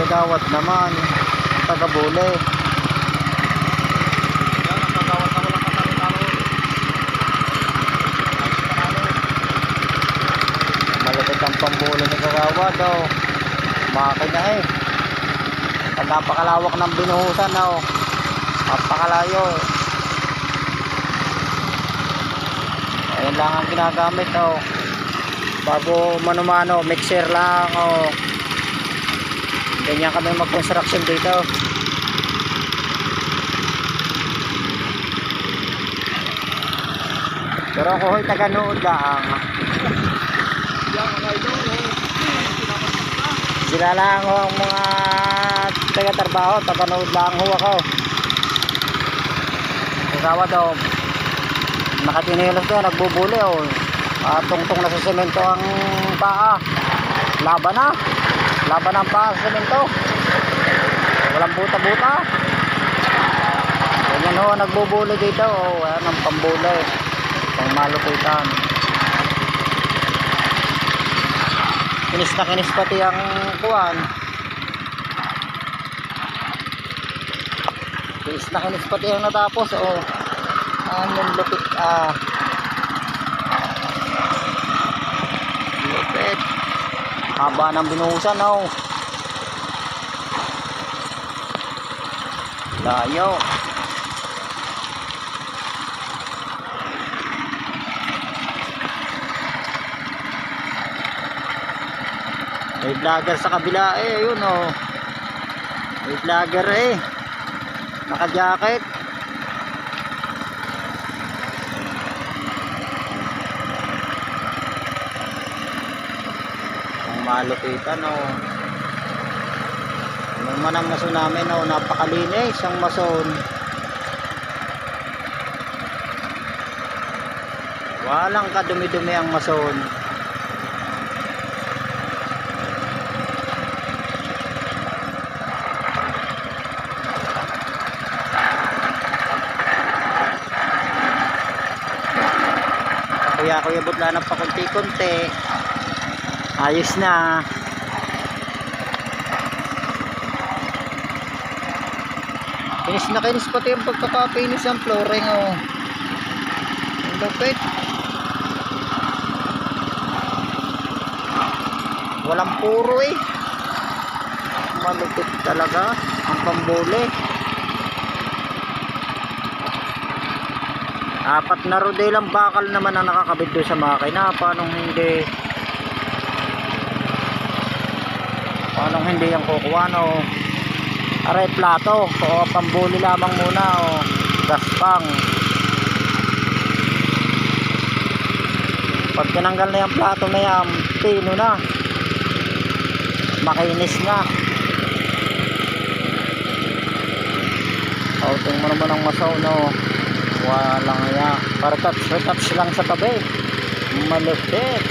Gagawat naman. Tagabuli. Malapit ang pambuli ni Gagawat oh. Makina eh. At napakalawak ng binuhusan oh. Napakalayo. Ayan lang ang ginagamit oh. Bago mano-mano, mixer lang oh. Ganyan kami mag-construction dito. Pero ako ho'y taga-nood lang. Sila lang ho ang mga taga-trabaho, taga-nood lang ho ako. Kasawa daw, nakatinilos ko, nagbubuli oh. Tungtong na sa semento ang paa. Laban na. Laban ang paa sa semento. Walang buta-buta. Ganyan ho, nagbubuli dito oh. Ayan ang pambuli. Pang malupitan. Kinis na kinis pati ang kuwan. Kinis na kinis pati ang natapos oh. Anong lupit ah. Lupit. Haba ng binuhusan oh. Layo. May vlogger sa kabila eh, yun oh. May vlogger eh. Naka-jacket. Ang malupitan oh. Ano man ang mason namin oh, napakalinis ang mason. Walang kadumi-dumi ang mason. Kuya butla ng pakunti-kunti. Ayos na. Kinis na kinis pati yung pagkakapinis ng flooring oh. Ang lupit. Walang puro eh. Malupit talaga ang pambuli. Apat na rodelang bakal naman ang nakakabit doon sa makina. Paano hindi yung kukuha no? Aray plato o pambuli lamang muna o gaspang. Pag tinanggal na yung plato na yan, pino na, makinis na. Outing mo naman ang masaw no. Walang ya, para touch lang sa tabi. Malupit.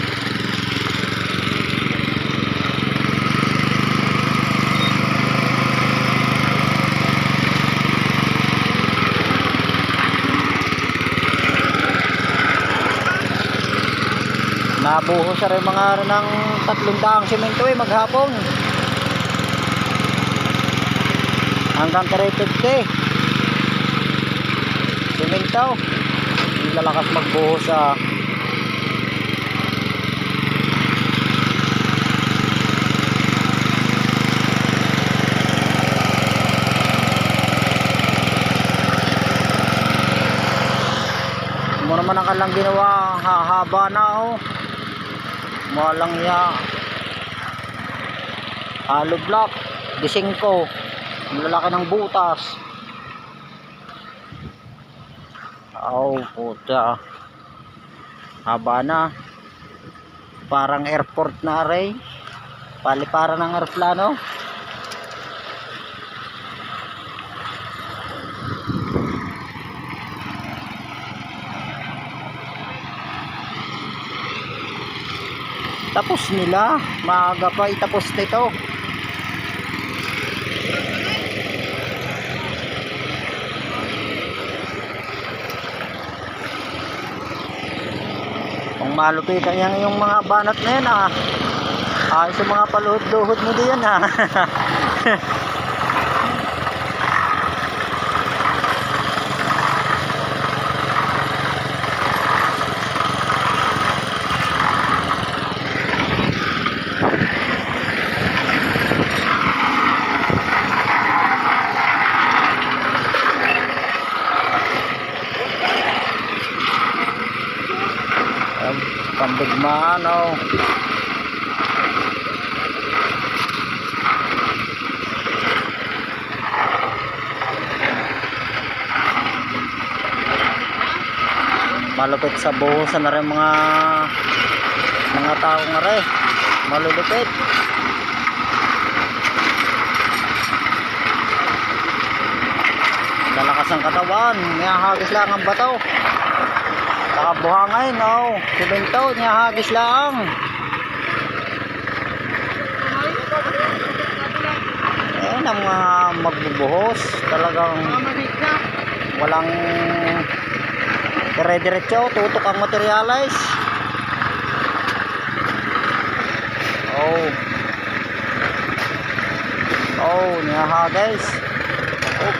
Nabuhos sa rin mga ng 300 semento eh maghapon. Hanggang 350. Semento. Lalakas magbuhos sa mo naman ang kalang ginawa. Haba na oh. Walang ya. Hollow block. Gising ko. Lalaki ng butas. Oh, puta. Haba na. Parang airport na array. Paliparan ng aeroplano. Tapos nila. Maaga pa itapos nito. Kung malupitan yan yung mga banat na yan ayos yung mga paluhod-luhod mo diyan Pambigmaan oh. Malupit sa buhusan na rin mga tao nga rin. Malulupit. Lalakas ang katawan, niyahagis lang ang bato. Saka buhangin oh, simento, niyahagis lang. Ayan ang mga magbubuhos. Talagang walang dire-diretso, tutok ang materialize. Oh. Oh, niyahagis. Oh.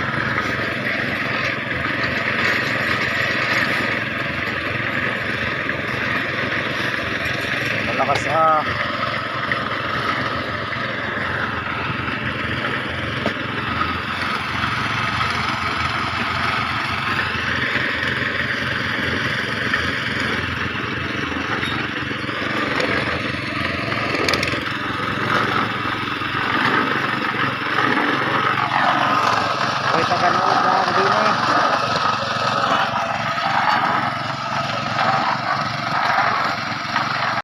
Malakas